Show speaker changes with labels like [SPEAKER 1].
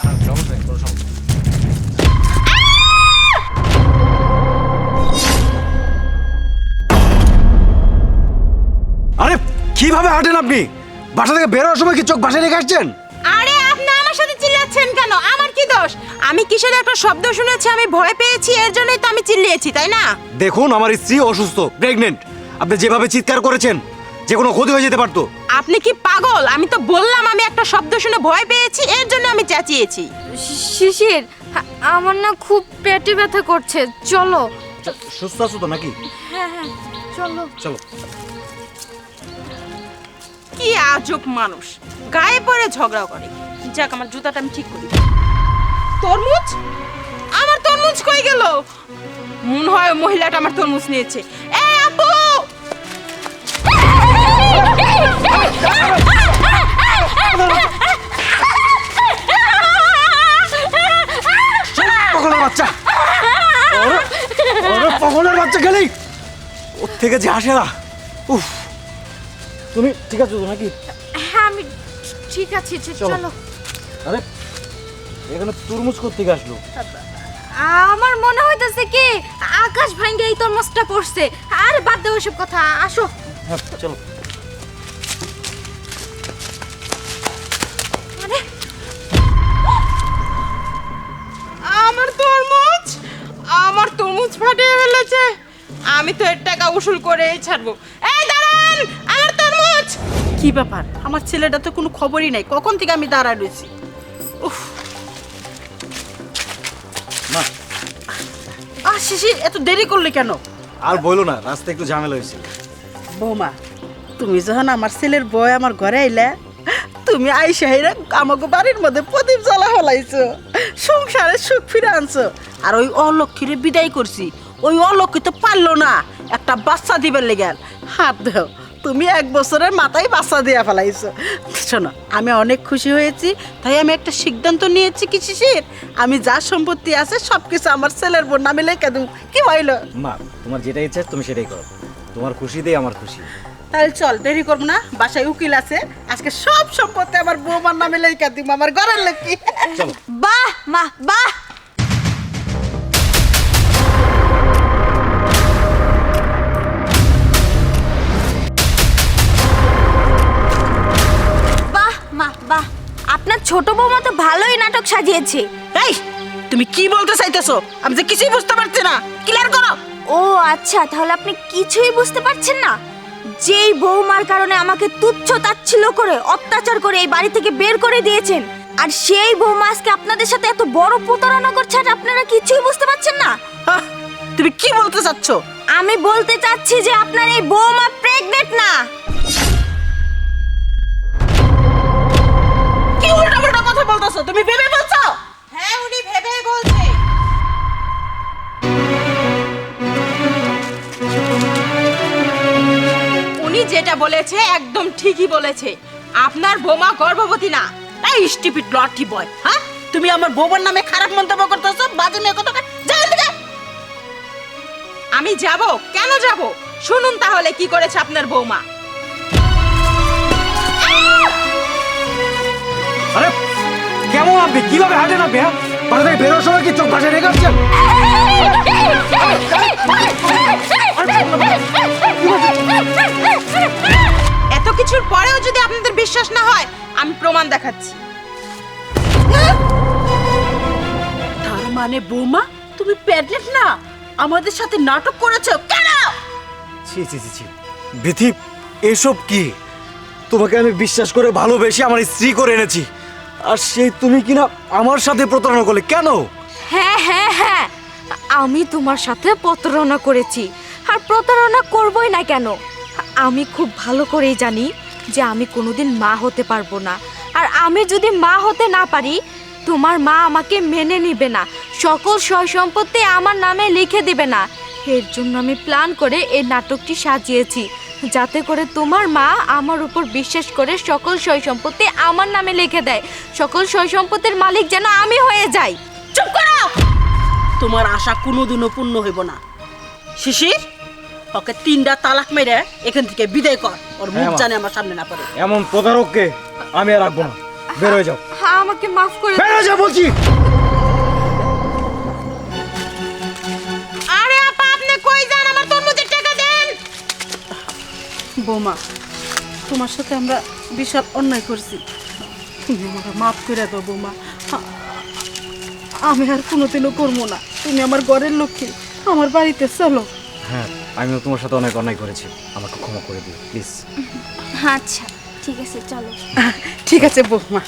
[SPEAKER 1] সমস্যা নেই, কোনো সমস্যা নেই।
[SPEAKER 2] আরে কিভাবে হাঁটেন আপনি? বাসা থেকে বেরোনোর সময় কি চোখ বাসায় রেখে আসছেন?
[SPEAKER 3] আরে আপনি আমার সাথে চিল্লাচ্ছেন কেন? আমার কি দোষ? আমি কিসের একটা শব্দ শুনেছি, আমি ভয় পেয়েছি, এর জন্যই তো আমি চিল্লিয়েছি, তাই না?
[SPEAKER 2] দেখুন, আমার স্ত্রী অসুস্থ, প্রেগনেন্ট। আপনি যেভাবে চিৎকার করেছেন, যে কোনো ক্ষতি হয়ে যেতে পারতো।
[SPEAKER 3] আপনি কি পাগল? আমি তো বললাম আমি একটা শব্দ শুনে ভয় পেয়েছি, এর জন্য আমি চেঁচিয়েছি।
[SPEAKER 4] শিশির, আমার না খুব পেটে ব্যথা করছে, চলো।
[SPEAKER 2] সুস্থ আছো তো নাকি?
[SPEAKER 4] হ্যাঁ হ্যাঁ, চলো।
[SPEAKER 2] চলো।
[SPEAKER 3] কি আজব মানুষ, গায়ে পড়ে ঝগড়া করে। যাক, আমার জুতাটা আমি ঠিক করি। তরমুজ? আমার তরমুজ কই গেল? মনে হয় মহিলাটা আমার তরমুজ নিয়েছে। এ আপু!
[SPEAKER 2] পাগলের বাচ্চা! ওরে পাগলের বাচ্চা গেলেই ওর থেকে যে আসে না। উফ, তুমি ঠিক আছো তো নাকি?
[SPEAKER 4] হ্যাঁ, আমি ঠিক আছি, চলো।
[SPEAKER 2] আরে এখানে তরমুজ করতে আসলো।
[SPEAKER 4] আমার মনে হইতেছে কি আকাশ ভাঙ্গে এই তরমুজটা পড়ছে। আরে বাদ দাও ওসব কথা, আসো।
[SPEAKER 2] হ্যাঁ চলো।
[SPEAKER 4] আরে
[SPEAKER 3] আমার তরমুজ! আমার তরমুজ ফাটিয়ে ফেলেছে। আমি তো এর টাকা উসুল করেই ছাড়বো। এই দাঁড়ান, আমার তরমুজ! কি ব্যাপার? আমার ছেলেটা তো কোনো খবরই নাই, কখন থেকে আমি দাঁড়ায় রয়েছি। উফ!
[SPEAKER 2] না
[SPEAKER 3] শিশির, এত দেরি করলে কেন?
[SPEAKER 2] আর বইলো না, রাস্তায় একটু ঝামেলা হয়েছিল।
[SPEAKER 5] বৌমা, তুমি যখন আমার ছেলের বই আমার ঘরে আইলে, তুমি আইসা হাইরা আমাকে বাড়ির মধ্যে প্রদীপ জ্বালা হলাইছো, সংসারে সুখ ফিরে আনছো। আর ওই অলক্ষীরে বিদায় করছি, ওই অলক্ষী তো পারলো না একটা বাচ্চা দিবার লেগে। হাত দাও, তুমি 1 বছরের মাথায় বাচ্চা দিয়া ফেলাইছো। শোনো, আমি অনেক খুশি হয়েছি, তাই আমি একটা সিদ্ধান্ত নিয়েছি কি শিশির, আমি যা সম্পত্তি আছে সব কিছু আমার ছেলের বোন নামে লেখা দেবো। কি হইলো?
[SPEAKER 2] মা, তোমার যেটা ইচ্ছা তুমি সেটাই করো। তোমার খুশিতেই আমার খুশি।
[SPEAKER 5] তাহলে চল, দেরি করবো না, বাসায় উকিল আছে, আজকে সব সম্পত্তি আমার বৌমার নামে লেখা দিব, আমার ঘরের লক্ষ্মী।
[SPEAKER 2] চলো।
[SPEAKER 4] বাহ মা, বাহ। বাহ মা, বাহ। আপনার ছোট বৌমা তো ভালোই নাটক সাজিয়েছে।
[SPEAKER 5] এই, তুমি কি বলতে চাইতেছো? আমি যে কিছুই বুঝতে পারছি না, ক্লিয়ার করো।
[SPEAKER 4] ও আচ্ছা, তাহলে আপনি কিছুই বুঝতে পারছেন না? যেই বৌমার কারণে আমাকে তুচ্ছ তাচ্ছিল্য করে অত্যাচার করে এই বাড়ি থেকে বের করে দিয়েছেন, আর সেই বৌমা আজকে আপনাদের সাথে এত বড় প্রতারণা করছে, আর আপনারা কিছুই বুঝতে পারছেন না।
[SPEAKER 5] আহ, তুমি কি বলতে চাচ্ছ?
[SPEAKER 4] আমি বলতে চাচ্ছি যে আপনার এই বৌমা প্রেগনেন্ট না।
[SPEAKER 5] কি উল্টাপাল্টা কথা বলতেছো? তুমি ভেবে বলছো?
[SPEAKER 3] হ্যাঁ, উনি ভেবেই বলছে। উনি যেটা বলেছে একদম ঠিকই বলেছে। আপনার বোমা গর্ভবতী না।
[SPEAKER 5] এই স্টুপিড লটি বয়, হ্যাঁ? তুমি আমার বৌমার নামে খারাপ মন্তব্য করতেছো, বাজে মেয়ে কথা। যাও এখান থেকে।
[SPEAKER 3] আমি যাব? কেন যাব? শুনুন তাহলে কি করেছে আপনার বৌমা।
[SPEAKER 2] আরে কেমন আপনি? কিভাবে হাঁটেন আপনি? হ্যাঁ, বাসা থেকে বেরোনোর সময় কি চোখ বাসায় রেখে আসছেন?
[SPEAKER 3] এত কিছুর পরেও যদি আপনাদের বিশ্বাস না হয়, আমি প্রমাণ দেখাচ্ছি।
[SPEAKER 5] তার মানে বৌমা তুমি প্রেগনেন্ট না, আমাদের সাথে নাটক করেছো কেন?
[SPEAKER 2] ছি ছি ছি ছি, বিথি, এসব কি? তোমাকে আমি বিশ্বাস করে ভালোবেসে আমার স্ত্রী করে এনেছি, আর সেই তুমি কিনা আমার সাথে প্রতারণা করলে কেন?
[SPEAKER 4] হ্যাঁ হ্যাঁ হ্যাঁ, আমি তোমার সাথে প্রতারণা করেছি, আর প্রতারণা করবই না কেন? আমি খুব ভালো করেই জানি যে আমি কোনোদিন মা হতে পারবো না, আর আমি যদি মা হতে না পারি, তোমার মা আমাকে মেনে নেবে না, সকল সয় সম্পত্তি আমার নামে লিখে দেবে না। এর জন্য আমি প্ল্যান করে এই নাটকটি সাজিয়েছি, যাতে করে তোমার মা আমার উপর বিশ্বাস করে সকল সয় সম্পত্তি আমার নামে লিখে দেয়, সকল সয় সম্পত্তির মালিক যেন আমি হয়ে যাই।
[SPEAKER 5] চুপ করো! তোমার আশা কোনোদিনও পূর্ণ হইব না। শিশির, ওকে 3টা তালাক মেরে এখান থেকে বিদায় কর, ওর মুখ
[SPEAKER 2] হ্যাঁ, মা।
[SPEAKER 5] জানে আমার সামনে না পড়ে।
[SPEAKER 2] এমন প্রতারককে আমি আর রাখবো না। বের হয়ে যাও,
[SPEAKER 4] হ্যাঁ, আমাকে মাফ করে
[SPEAKER 2] বের হয়ে যাও বলছি।
[SPEAKER 3] আরে আপা আপনি কই যান? আমার তরমুজের টাকা দেন।
[SPEAKER 5] বৌমা, তোমার সাথে আমরা বিশাল অন্যায় করছি, তুমি আমাকে মাফ করে দাও বৌমা। আমি আর কোনোদিনও করবো না। তুমি আমার ঘরের লক্ষ্মী, আমার বাড়িতে চলো।
[SPEAKER 2] হ্যাঁ, আমিও তোমার সাথে অনেক অন্যায় করেছি, আমাকে ক্ষমা করে দিও প্লিজ।
[SPEAKER 1] আচ্ছা ঠিক আছে চলো।
[SPEAKER 5] ঠিক আছে বৌমা।